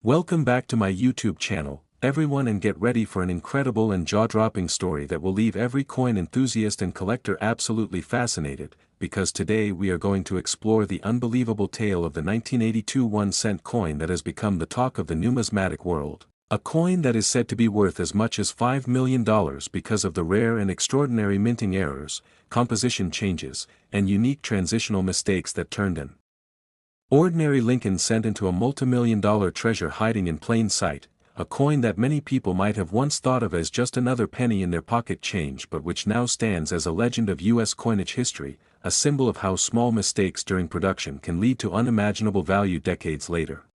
Welcome back to my YouTube channel, everyone, and get ready for an incredible and jaw-dropping story that will leave every coin enthusiast and collector absolutely fascinated, because today we are going to explore the unbelievable tale of the 1982 1-cent coin that has become the talk of the numismatic world. A coin that is said to be worth as much as $5 million because of the rare and extraordinary minting errors, composition changes, and unique transitional mistakes that turned an ordinary Lincoln cent into a multi-million-dollar treasure hiding in plain sight, a coin that many people might have once thought of as just another penny in their pocket change but which now stands as a legend of U.S. coinage history, a symbol of how small mistakes during production can lead to unimaginable value decades later.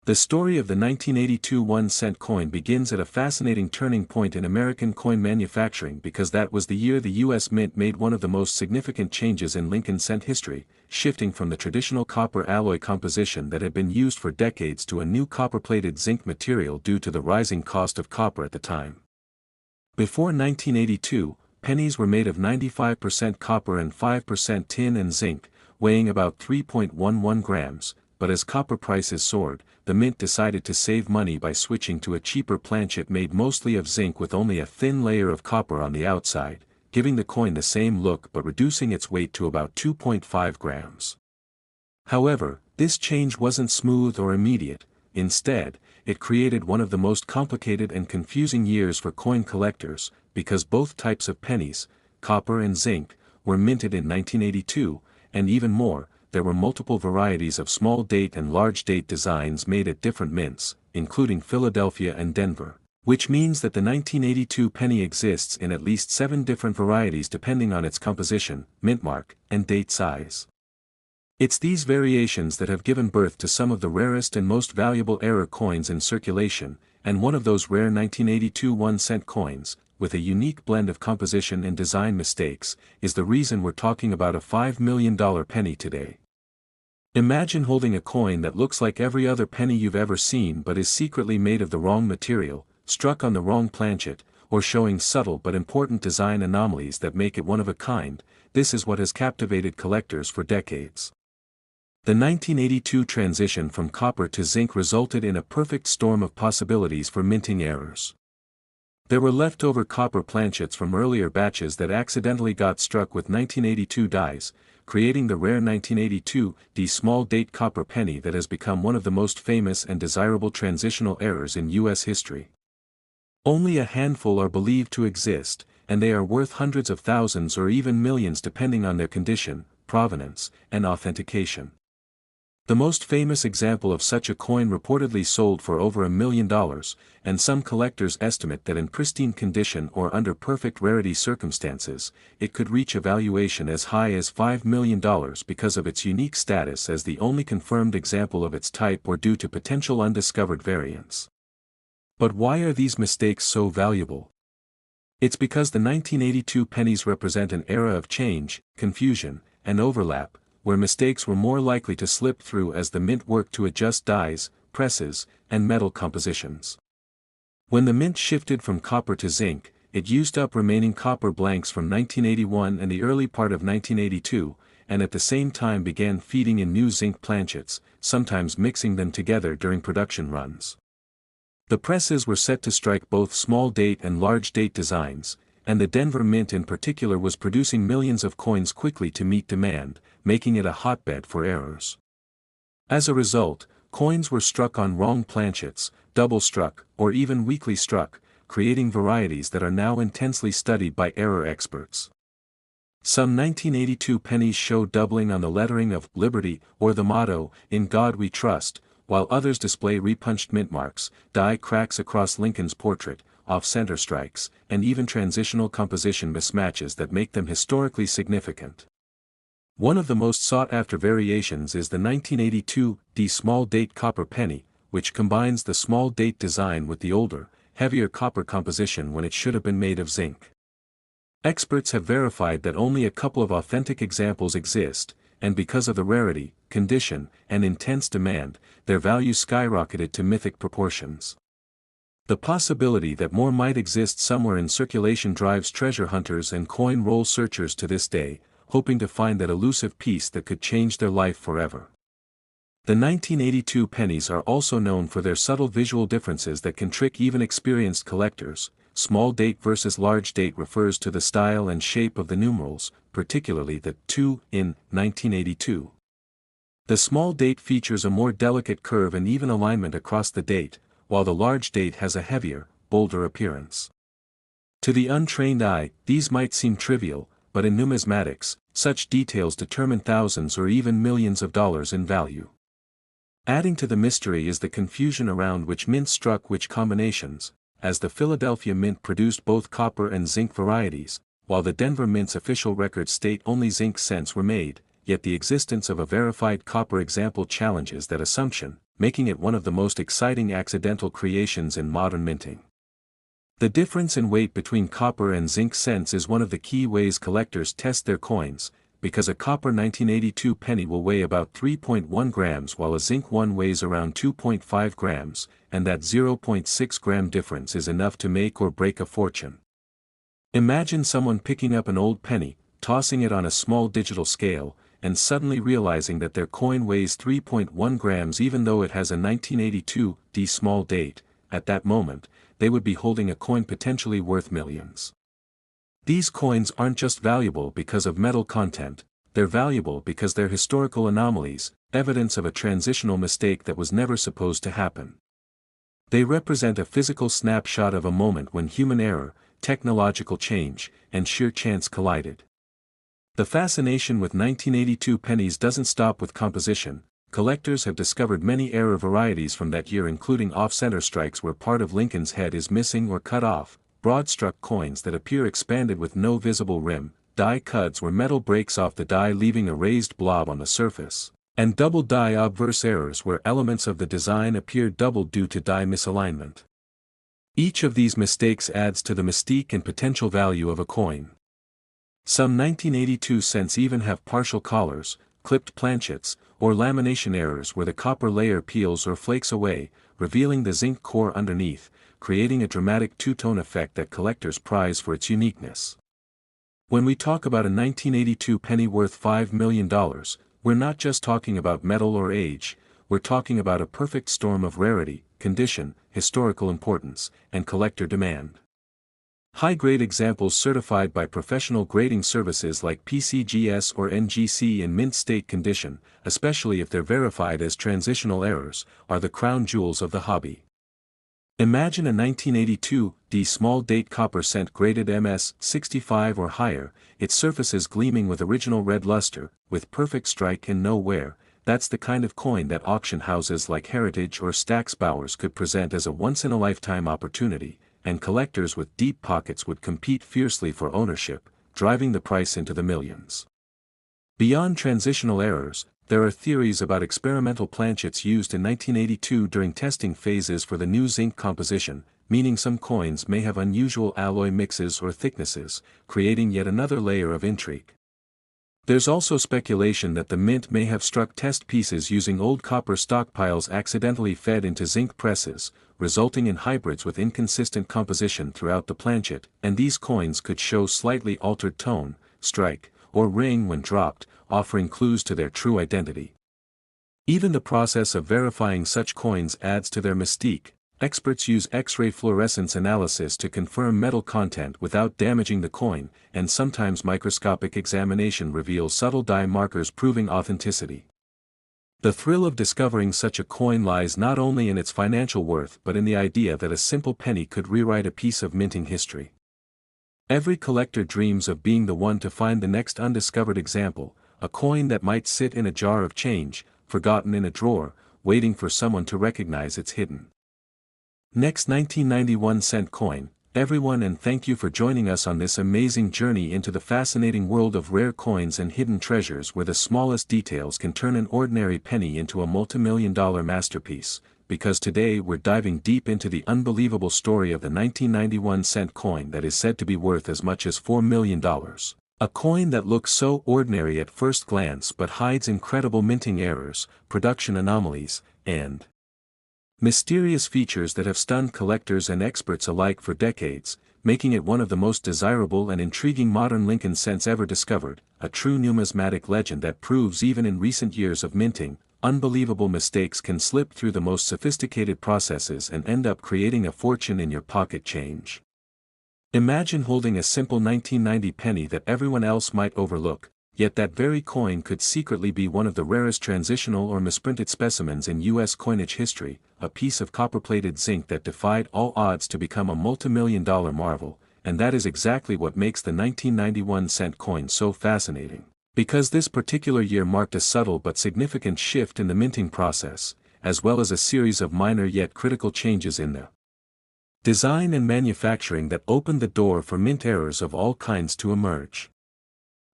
The story of the 1982 1-cent coin begins at a fascinating turning point in American coin manufacturing because that was the year the U.S. Mint made one of the most significant changes in Lincoln cent history, shifting from the traditional copper alloy composition that had been used for decades to a new copper-plated zinc material due to the rising cost of copper at the time. Before 1982, pennies were made of 95% copper and 5% tin and zinc, weighing about 3.11 grams. But as copper prices soared, the mint decided to save money by switching to a cheaper planchet made mostly of zinc with only a thin layer of copper on the outside, giving the coin the same look but reducing its weight to about 2.5 grams. However, this change wasn't smooth or immediate. Instead, it created one of the most complicated and confusing years for coin collectors, because both types of pennies, copper and zinc, were minted in 1982, and even more, there were multiple varieties of small date and large date designs made at different mints, including Philadelphia and Denver, which means that the 1982 penny exists in at least 7 different varieties depending on its composition, mint mark, and date size. It's these variations that have given birth to some of the rarest and most valuable error coins in circulation, and one of those rare 1982 1-cent coins, with a unique blend of composition and design mistakes, is the reason we're talking about a $5 million penny today. Imagine holding a coin that looks like every other penny you've ever seen but is secretly made of the wrong material, struck on the wrong planchet, or showing subtle but important design anomalies that make it one of a kind. This is what has captivated collectors for decades. The 1982 transition from copper to zinc resulted in a perfect storm of possibilities for minting errors. There were leftover copper planchets from earlier batches that accidentally got struck with 1982 dies, creating the rare 1982 small date copper penny that has become one of the most famous and desirable transitional errors in U.S. history. Only a handful are believed to exist, and they are worth hundreds of thousands or even millions depending on their condition, provenance, and authentication. The most famous example of such a coin reportedly sold for over $1 million, and some collectors estimate that in pristine condition or under perfect rarity circumstances, it could reach a valuation as high as $5 million because of its unique status as the only confirmed example of its type or due to potential undiscovered variants. But why are these mistakes so valuable? It's because the 1982 pennies represent an era of change, confusion, and overlap, where mistakes were more likely to slip through as the mint worked to adjust dies, presses, and metal compositions. When the mint shifted from copper to zinc, it used up remaining copper blanks from 1981 and the early part of 1982, and at the same time began feeding in new zinc planchets, sometimes mixing them together during production runs. The presses were set to strike both small date and large date designs, and the Denver Mint in particular was producing millions of coins quickly to meet demand, making it a hotbed for errors. As a result, coins were struck on wrong planchets, double struck, or even weakly struck, creating varieties that are now intensely studied by error experts. Some 1982 pennies show doubling on the lettering of Liberty or the motto, "In God We Trust," while others display repunched mint marks, die cracks across Lincoln's portrait, off-center strikes, and even transitional composition mismatches that make them historically significant. One of the most sought-after variations is the 1982 small date copper penny, which combines the small date design with the older, heavier copper composition when it should have been made of zinc. Experts have verified that only a couple of authentic examples exist, and because of the rarity, condition, and intense demand, their value skyrocketed to mythic proportions. The possibility that more might exist somewhere in circulation drives treasure hunters and coin roll searchers to this day, hoping to find that elusive piece that could change their life forever. The 1982 pennies are also known for their subtle visual differences that can trick even experienced collectors. Small date versus large date refers to the style and shape of the numerals, particularly the 2 in 1982. The small date features a more delicate curve and even alignment across the date, while the large date has a heavier, bolder appearance. To the untrained eye, these might seem trivial, but in numismatics, such details determine thousands or even millions of dollars in value. Adding to the mystery is the confusion around which mints struck which combinations, as the Philadelphia Mint produced both copper and zinc varieties, while the Denver Mint's official records state only zinc cents were made, yet the existence of a verified copper example challenges that assumption, making it one of the most exciting accidental creations in modern minting. The difference in weight between copper and zinc cents is one of the key ways collectors test their coins, because a copper 1982 penny will weigh about 3.1 grams while a zinc one weighs around 2.5 grams, and that 0.6 gram difference is enough to make or break a fortune. Imagine someone picking up an old penny, tossing it on a small digital scale, and suddenly realizing that their coin weighs 3.1 grams even though it has a 1982 small date. At that moment, they would be holding a coin potentially worth millions. These coins aren't just valuable because of metal content, they're valuable because they're historical anomalies, evidence of a transitional mistake that was never supposed to happen. They represent a physical snapshot of a moment when human error, technological change, and sheer chance collided. The fascination with 1982 pennies doesn't stop with composition. Collectors have discovered many error varieties from that year, including off-center strikes where part of Lincoln's head is missing or cut off, broad-struck coins that appear expanded with no visible rim, die cuts where metal breaks off the die leaving a raised blob on the surface, and double die obverse errors where elements of the design appear doubled due to die misalignment. Each of these mistakes adds to the mystique and potential value of a coin. Some 1982 cents even have partial collars, clipped planchets, or lamination errors where the copper layer peels or flakes away, revealing the zinc core underneath, creating a dramatic two-tone effect that collectors prize for its uniqueness. When we talk about a 1982 penny worth $5 million, we're not just talking about metal or age, we're talking about a perfect storm of rarity, condition, historical importance, and collector demand. High-grade examples certified by professional grading services like PCGS or NGC in mint state condition, especially if they're verified as transitional errors, are the crown jewels of the hobby. Imagine a 1982 small date copper cent graded MS 65 or higher, its surfaces gleaming with original red luster, with perfect strike and no wear. That's the kind of coin that auction houses like Heritage or Stack's Bowers could present as a once-in-a-lifetime opportunity, and collectors with deep pockets would compete fiercely for ownership, driving the price into the millions. Beyond transitional errors, there are theories about experimental planchets used in 1982 during testing phases for the new zinc composition, meaning some coins may have unusual alloy mixes or thicknesses, creating yet another layer of intrigue. There's also speculation that the mint may have struck test pieces using old copper stockpiles accidentally fed into zinc presses, resulting in hybrids with inconsistent composition throughout the planchet, and these coins could show slightly altered tone, strike, or ring when dropped, offering clues to their true identity. Even the process of verifying such coins adds to their mystique. Experts use X-ray fluorescence analysis to confirm metal content without damaging the coin, and sometimes microscopic examination reveals subtle die markers proving authenticity. The thrill of discovering such a coin lies not only in its financial worth but in the idea that a simple penny could rewrite a piece of minting history. Every collector dreams of being the one to find the next undiscovered example, a coin that might sit in a jar of change, forgotten in a drawer, waiting for someone to recognize it's hidden. Next 1991 cent coin, everyone, and thank you for joining us on this amazing journey into the fascinating world of rare coins and hidden treasures where the smallest details can turn an ordinary penny into a multimillion-dollar masterpiece, because today we're diving deep into the unbelievable story of the 1991 cent coin that is said to be worth as much as $4 million. A coin that looks so ordinary at first glance but hides incredible minting errors, production anomalies, and mysterious features that have stunned collectors and experts alike for decades, making it one of the most desirable and intriguing modern Lincoln cents ever discovered, a true numismatic legend that proves even in recent years of minting, unbelievable mistakes can slip through the most sophisticated processes and end up creating a fortune in your pocket change. Imagine holding a simple 1990 penny that everyone else might overlook, yet that very coin could secretly be one of the rarest transitional or misprinted specimens in U.S. coinage history, a piece of copper-plated zinc that defied all odds to become a multi-million-dollar marvel, and that is exactly what makes the 1991 cent coin so fascinating. Because this particular year marked a subtle but significant shift in the minting process, as well as a series of minor yet critical changes in the design and manufacturing that opened the door for mint errors of all kinds to emerge.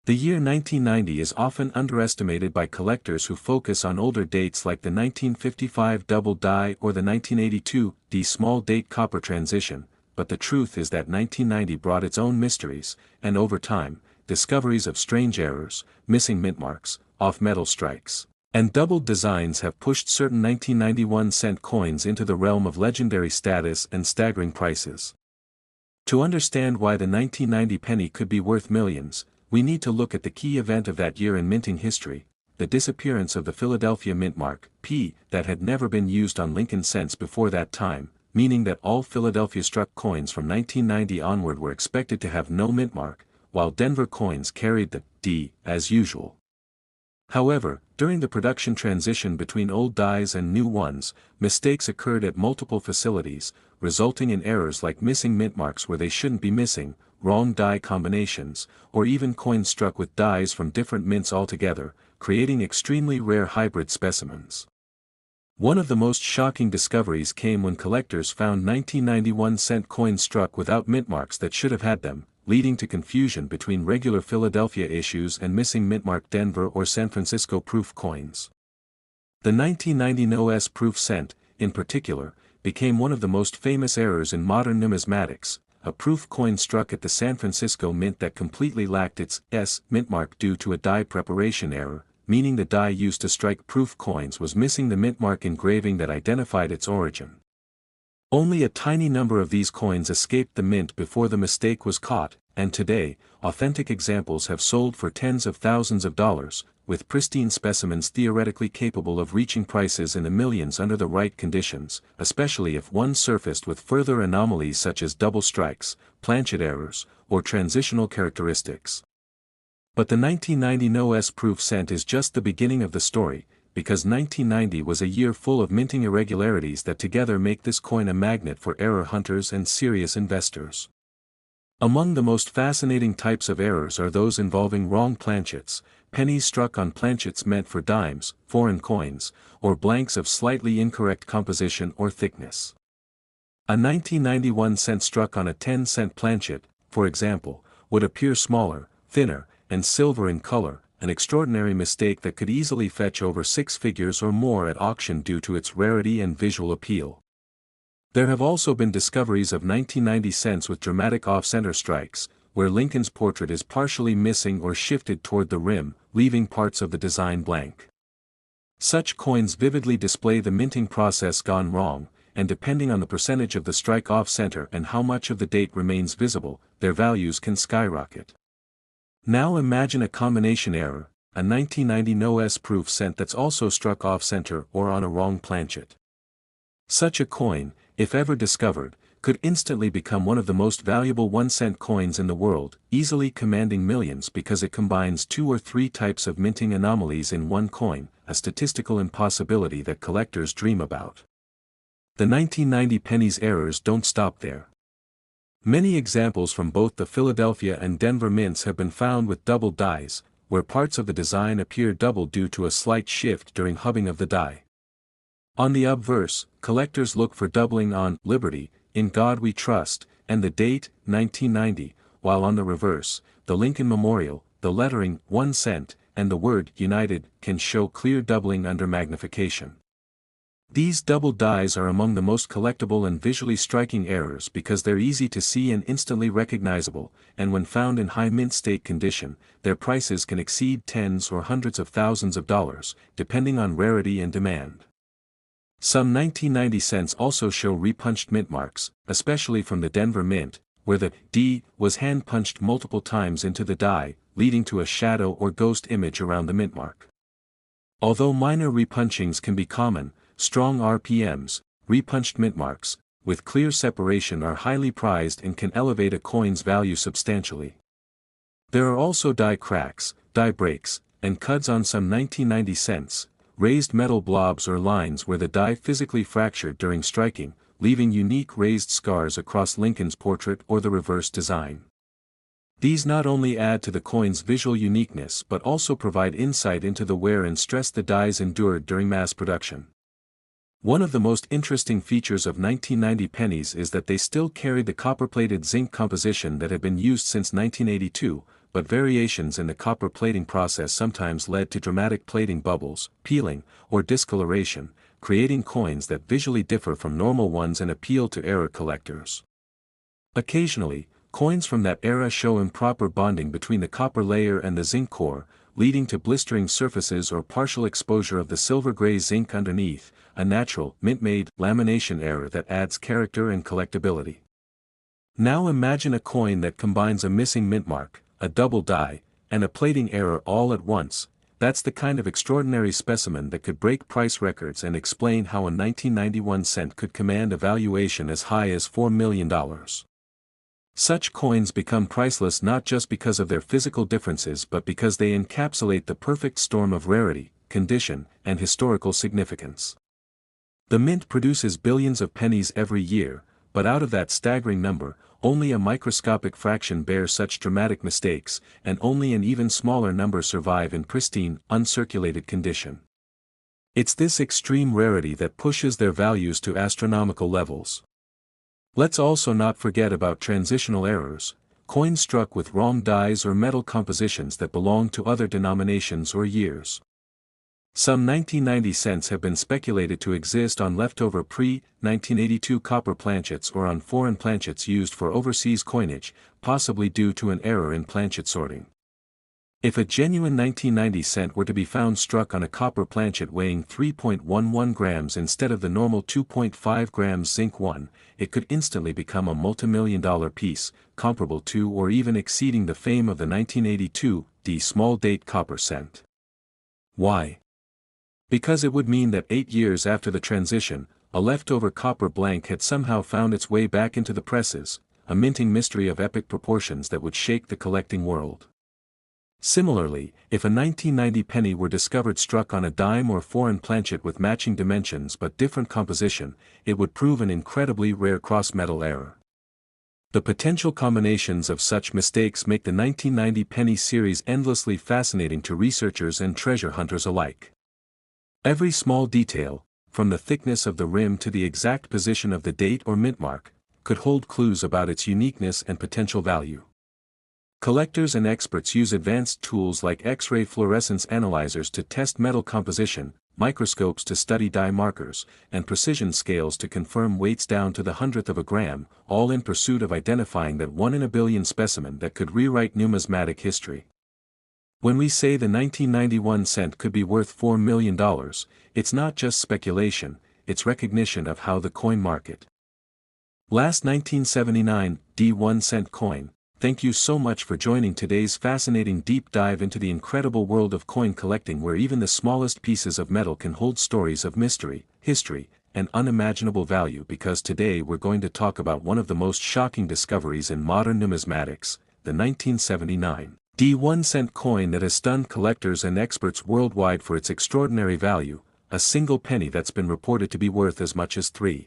The year 1990 is often underestimated by collectors who focus on older dates like the 1955 double die or the 1982 D small date copper transition, but the truth is that 1990 brought its own mysteries, and over time, discoveries of strange errors, missing mint marks, off-metal strikes, and doubled designs have pushed certain 1991 cent coins into the realm of legendary status and staggering prices. To understand why the 1990 penny could be worth millions, we need to look at the key event of that year in minting history, the disappearance of the Philadelphia mint mark, P, that had never been used on Lincoln cents before that time, meaning that all Philadelphia-struck coins from 1990 onward were expected to have no mint mark, while Denver coins carried the D, as usual. However, during the production transition between old dies and new ones, mistakes occurred at multiple facilities, resulting in errors like missing mint marks where they shouldn't be missing, wrong die combinations, or even coins struck with dies from different mints altogether, creating extremely rare hybrid specimens. One of the most shocking discoveries came when collectors found 1991 cent coins struck without mint marks that should have had them, leading to confusion between regular Philadelphia issues and missing mint-marked Denver or San Francisco proof coins. The 1990 No-S proof cent, in particular, became one of the most famous errors in modern numismatics, a proof coin struck at the San Francisco Mint that completely lacked its S mint mark due to a die preparation error, meaning the die used to strike proof coins was missing the mint mark engraving that identified its origin. Only a tiny number of these coins escaped the mint before the mistake was caught, and today, authentic examples have sold for tens of thousands of dollars, with pristine specimens theoretically capable of reaching prices in the millions under the right conditions, especially if one surfaced with further anomalies such as double strikes, planchet errors, or transitional characteristics. But the 1990 No-S proof cent is just the beginning of the story, because 1990 was a year full of minting irregularities that together make this coin a magnet for error hunters and serious investors. Among the most fascinating types of errors are those involving wrong planchets, pennies struck on planchets meant for dimes, foreign coins, or blanks of slightly incorrect composition or thickness. A 1991 cent struck on a 10-cent planchet, for example, would appear smaller, thinner, and silver in color, an extraordinary mistake that could easily fetch over 6 figures or more at auction due to its rarity and visual appeal. There have also been discoveries of 1990 cents with dramatic off-center strikes, where Lincoln's portrait is partially missing or shifted toward the rim, leaving parts of the design blank. Such coins vividly display the minting process gone wrong, and depending on the percentage of the strike off-center and how much of the date remains visible, their values can skyrocket. Now imagine a combination error, a 1990 No-S proof cent that's also struck off-center or on a wrong planchet. Such a coin, if ever discovered, could instantly become one of the most valuable 1-cent coins in the world, easily commanding millions because it combines 2 or 3 types of minting anomalies in one coin, a statistical impossibility that collectors dream about. The 1990 pennies errors don't stop there. Many examples from both the Philadelphia and Denver mints have been found with double dies, where parts of the design appear double due to a slight shift during hubbing of the die. On the obverse, collectors look for doubling on Liberty, In God We Trust, and the date, 1990, while on the reverse, the Lincoln Memorial, the lettering, 1 cent, and the word, United, can show clear doubling under magnification. These double dies are among the most collectible and visually striking errors because they're easy to see and instantly recognizable, and when found in high mint state condition, their prices can exceed tens or hundreds of thousands of dollars, depending on rarity and demand. Some 1990 cents also show repunched mint marks, especially from the Denver Mint, where the D was hand-punched multiple times into the die, leading to a shadow or ghost image around the mint mark. Although minor repunchings can be common, strong RPMs, repunched mint marks, with clear separation are highly prized and can elevate a coin's value substantially. There are also die cracks, die breaks, and cuts on some 1990 cents, raised metal blobs or lines where the die physically fractured during striking, leaving unique raised scars across Lincoln's portrait or the reverse design. These not only add to the coin's visual uniqueness but also provide insight into the wear and stress the dies endured during mass production. One of the most interesting features of 1990 pennies is that they still carry the copper-plated zinc composition that had been used since 1982, but variations in the copper plating process sometimes led to dramatic plating bubbles, peeling, or discoloration, creating coins that visually differ from normal ones and appeal to error collectors. Occasionally, coins from that era show improper bonding between the copper layer and the zinc core, leading to blistering surfaces or partial exposure of the silver-gray zinc underneath, a natural, mint-made, lamination error that adds character and collectability. Now imagine a coin that combines a missing mint mark, a double die, and a plating error all at once. That's the kind of extraordinary specimen that could break price records and explain how a 1991 cent could command a valuation as high as $4 million. Such coins become priceless not just because of their physical differences but because they encapsulate the perfect storm of rarity, condition, and historical significance. The mint produces billions of pennies every year, but out of that staggering number, only a microscopic fraction bear such dramatic mistakes, and only an even smaller number survive in pristine, uncirculated condition. It's this extreme rarity that pushes their values to astronomical levels. Let's also not forget about transitional errors, coins struck with wrong dies or metal compositions that belong to other denominations or years. Some 1990 cents have been speculated to exist on leftover pre-1982 copper planchets or on foreign planchets used for overseas coinage, possibly due to an error in planchet sorting. If a genuine 1990 cent were to be found struck on a copper planchet weighing 3.11 grams instead of the normal 2.5 grams zinc one, it could instantly become a multimillion-dollar piece, comparable to or even exceeding the fame of the 1982 small-date copper cent. Why? Because it would mean that 8 years after the transition, a leftover copper blank had somehow found its way back into the presses, a minting mystery of epic proportions that would shake the collecting world. Similarly, if a 1990 penny were discovered struck on a dime or foreign planchet with matching dimensions but different composition, it would prove an incredibly rare cross-metal error. The potential combinations of such mistakes make the 1990 penny series endlessly fascinating to researchers and treasure hunters alike. Every small detail, from the thickness of the rim to the exact position of the date or mint mark, could hold clues about its uniqueness and potential value. Collectors and experts use advanced tools like X-ray fluorescence analyzers to test metal composition, microscopes to study die markers, and precision scales to confirm weights down to the hundredth of a gram, all in pursuit of identifying that one in a billion specimen that could rewrite numismatic history. When we say the 1991 cent could be worth $4 million, it's not just speculation, it's recognition of how the coin market. Last 1979, D1 cent coin. Thank you so much for joining today's fascinating deep dive into the incredible world of coin collecting, where even the smallest pieces of metal can hold stories of mystery, history, and unimaginable value. Because today we're going to talk about one of the most shocking discoveries in modern numismatics, the 1979 D1 cent coin that has stunned collectors and experts worldwide for its extraordinary value, a single penny that's been reported to be worth as much as $3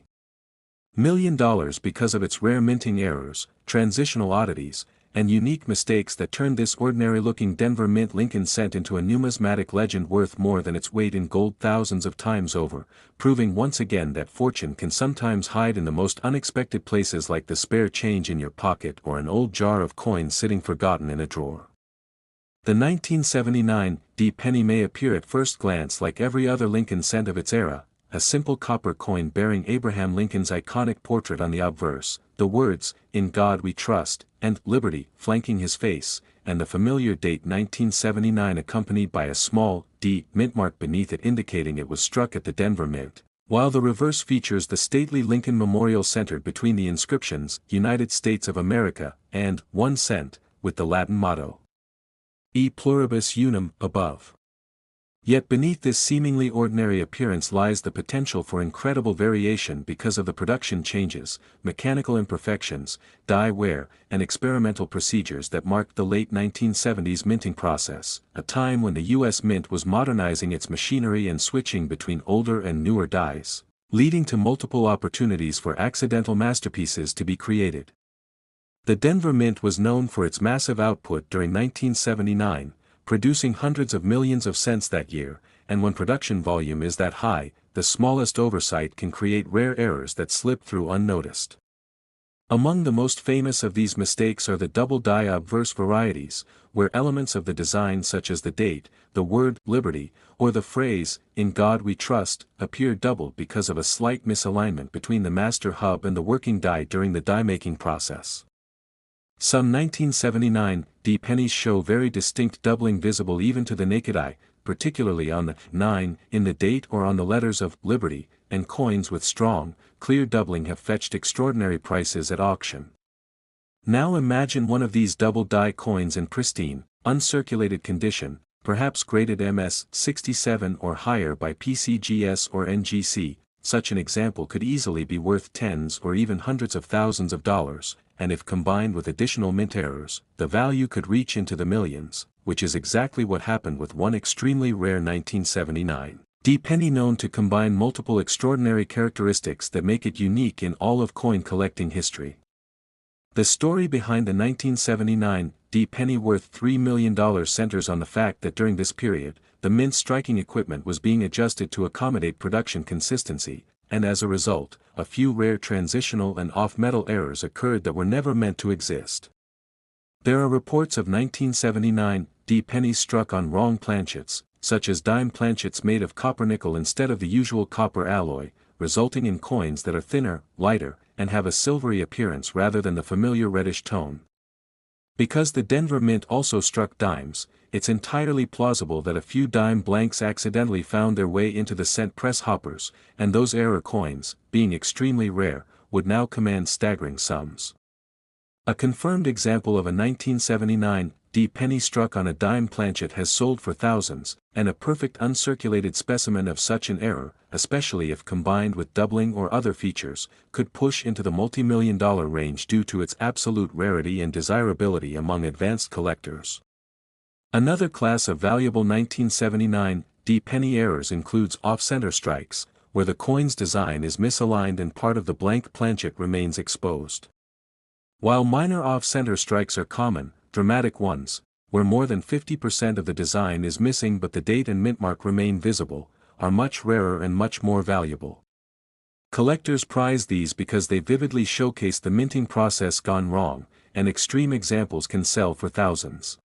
million because of its rare minting errors, transitional oddities, and unique mistakes that turned this ordinary-looking Denver Mint Lincoln cent into a numismatic legend worth more than its weight in gold thousands of times over, proving once again that fortune can sometimes hide in the most unexpected places, like the spare change in your pocket or an old jar of coins sitting forgotten in a drawer. The 1979 D penny may appear at first glance like every other Lincoln cent of its era, a simple copper coin bearing Abraham Lincoln's iconic portrait on the obverse, the words, "In God We Trust," and "Liberty," flanking his face, and the familiar date 1979 accompanied by a small D mint mark beneath it indicating it was struck at the Denver Mint, while the reverse features the stately Lincoln Memorial centered between the inscriptions, "United States of America," and "1 cent," with the Latin motto, "E pluribus unum," above. Yet beneath this seemingly ordinary appearance lies the potential for incredible variation because of the production changes, mechanical imperfections, die wear, and experimental procedures that marked the late 1970s minting process, a time when the U.S. Mint was modernizing its machinery and switching between older and newer dies, leading to multiple opportunities for accidental masterpieces to be created. The Denver Mint was known for its massive output during 1979, producing hundreds of millions of cents that year, and when production volume is that high, the smallest oversight can create rare errors that slip through unnoticed. Among the most famous of these mistakes are the double die obverse varieties, where elements of the design such as the date, the word liberty, or the phrase, "In God We Trust," appear double because of a slight misalignment between the master hub and the working die during the die-making process. Some 1979 pennies show very distinct doubling visible even to the naked eye, particularly on the 9 in the date or on the letters of Liberty, and coins with strong, clear doubling have fetched extraordinary prices at auction. Now imagine one of these double die coins in pristine, uncirculated condition, perhaps graded MS-67 or higher by PCGS or NGC. Such an example could easily be worth tens or even hundreds of thousands of dollars, and if combined with additional mint errors, the value could reach into the millions, which is exactly what happened with one extremely rare 1979 penny known to combine multiple extraordinary characteristics that make it unique in all of coin collecting history. The story behind the 1979 penny worth $3 million centers on the fact that during this period, the mint's striking equipment was being adjusted to accommodate production consistency, and as a result, a few rare transitional and off-metal errors occurred that were never meant to exist. There are reports of 1979 pennies struck on wrong planchets, such as dime planchets made of copper nickel instead of the usual copper alloy, resulting in coins that are thinner, lighter, and have a silvery appearance rather than the familiar reddish tone. Because the Denver Mint also struck dimes, it's entirely plausible that a few dime blanks accidentally found their way into the cent press hoppers, and those error coins, being extremely rare, would now command staggering sums. A confirmed example of a 1979 penny struck on a dime planchet has sold for thousands, and a perfect uncirculated specimen of such an error, especially if combined with doubling or other features, could push into the multi-million-dollar range due to its absolute rarity and desirability among advanced collectors. Another class of valuable 1979 penny errors includes off-center strikes, where the coin's design is misaligned and part of the blank planchet remains exposed. While minor off-center strikes are common, dramatic ones, where more than 50% of the design is missing but the date and mint mark remain visible, are much rarer and much more valuable. Collectors prize these because they vividly showcase the minting process gone wrong, and extreme examples can sell for thousands.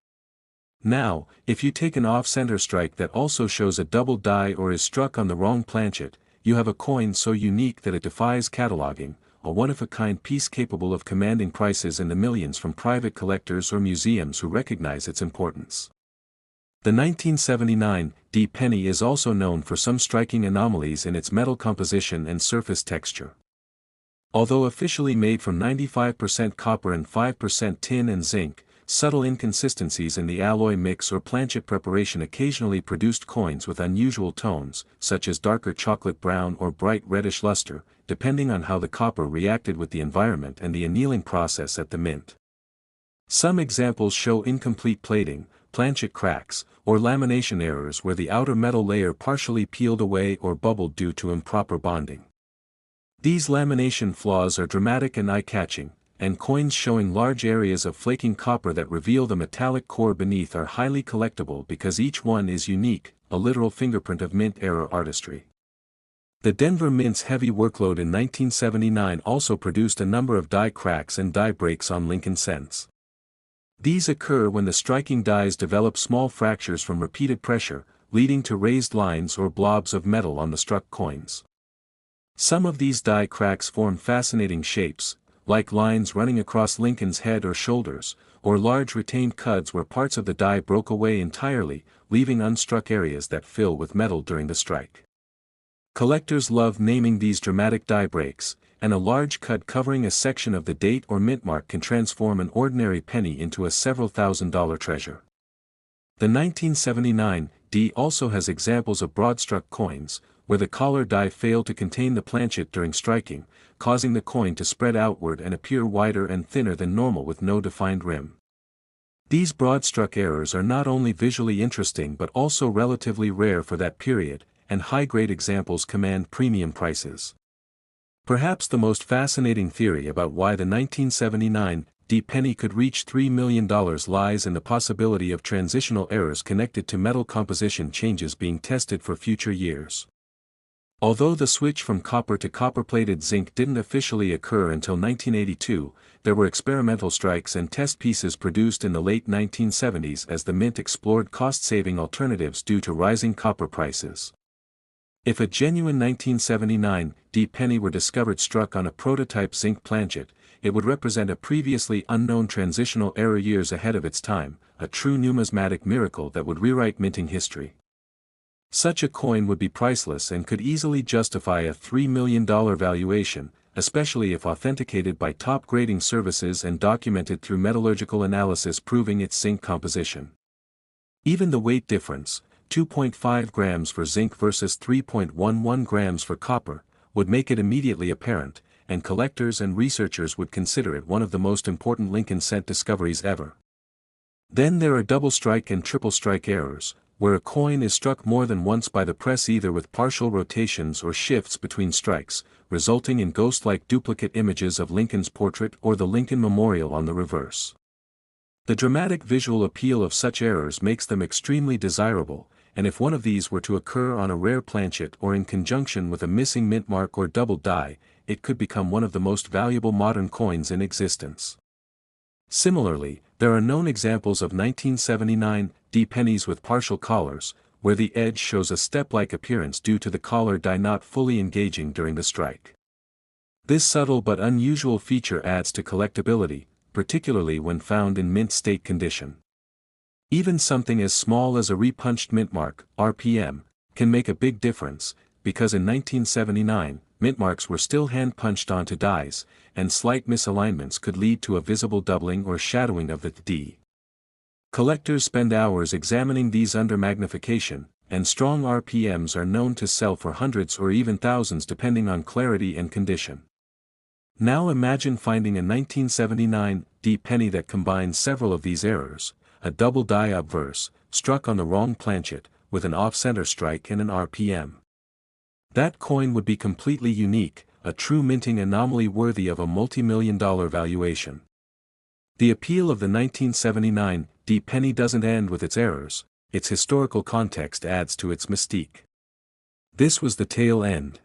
Now, if you take an off-center strike that also shows a double die or is struck on the wrong planchet, you have a coin so unique that it defies cataloging, a one-of-a-kind piece capable of commanding prices in the millions from private collectors or museums who recognize its importance. The 1979 penny is also known for some striking anomalies in its metal composition and surface texture. Although officially made from 95% copper and 5% tin and zinc, subtle inconsistencies in the alloy mix or planchet preparation occasionally produced coins with unusual tones, such as darker chocolate brown or bright reddish luster, depending on how the copper reacted with the environment and the annealing process at the mint. Some examples show incomplete plating, planchet cracks, or lamination errors where the outer metal layer partially peeled away or bubbled due to improper bonding. These lamination flaws are dramatic and eye-catching, and coins showing large areas of flaking copper that reveal the metallic core beneath are highly collectible because each one is unique, a literal fingerprint of mint era artistry. The Denver Mint's heavy workload in 1979 also produced a number of die cracks and die breaks on Lincoln cents. These occur when the striking dies develop small fractures from repeated pressure, leading to raised lines or blobs of metal on the struck coins. Some of these die cracks form fascinating shapes, like lines running across Lincoln's head or shoulders, or large retained cuds where parts of the die broke away entirely, leaving unstruck areas that fill with metal during the strike. Collectors love naming these dramatic die breaks, and a large cud covering a section of the date or mint mark can transform an ordinary penny into a several $1,000 treasure. The 1979 D also has examples of broad-struck coins, where the collar die failed to contain the planchet during striking, causing the coin to spread outward and appear wider and thinner than normal with no defined rim. These broad-struck errors are not only visually interesting but also relatively rare for that period, and high-grade examples command premium prices. Perhaps the most fascinating theory about why the 1979 D penny could reach $3 million lies in the possibility of transitional errors connected to metal composition changes being tested for future years. Although the switch from copper to copper-plated zinc didn't officially occur until 1982, there were experimental strikes and test pieces produced in the late 1970s as the mint explored cost-saving alternatives due to rising copper prices. If a genuine 1979 D penny were discovered struck on a prototype zinc planchet, it would represent a previously unknown transitional error years ahead of its time, a true numismatic miracle that would rewrite minting history. Such a coin would be priceless and could easily justify a $3 million valuation, especially if authenticated by top grading services and documented through metallurgical analysis proving its zinc composition. Even the weight difference, 2.5 grams for zinc versus 3.11 grams for copper, would make it immediately apparent, and collectors and researchers would consider it one of the most important Lincoln cent discoveries ever. Then there are double strike and triple strike errors, where a coin is struck more than once by the press either with partial rotations or shifts between strikes, resulting in ghost-like duplicate images of Lincoln's portrait or the Lincoln Memorial on the reverse. The dramatic visual appeal of such errors makes them extremely desirable, and if one of these were to occur on a rare planchet or in conjunction with a missing mint mark or double die, it could become one of the most valuable modern coins in existence. Similarly, there are known examples of 1979 D pennies with partial collars, where the edge shows a step-like appearance due to the collar die not fully engaging during the strike. This subtle but unusual feature adds to collectability, particularly when found in mint state condition. Even something as small as a repunched mint mark, RPM, can make a big difference, because in 1979, mint marks were still hand-punched onto dies, and slight misalignments could lead to a visible doubling or shadowing of the D. Collectors spend hours examining these under magnification, and strong RPMs are known to sell for hundreds or even thousands depending on clarity and condition. Now imagine finding a 1979 D penny that combines several of these errors, a double die obverse, struck on the wrong planchet, with an off-center strike and an RPM. That coin would be completely unique, a true minting anomaly worthy of a multi-million-dollar valuation. The appeal of the 1979 D penny doesn't end with its errors, its historical context adds to its mystique. This was the tail end.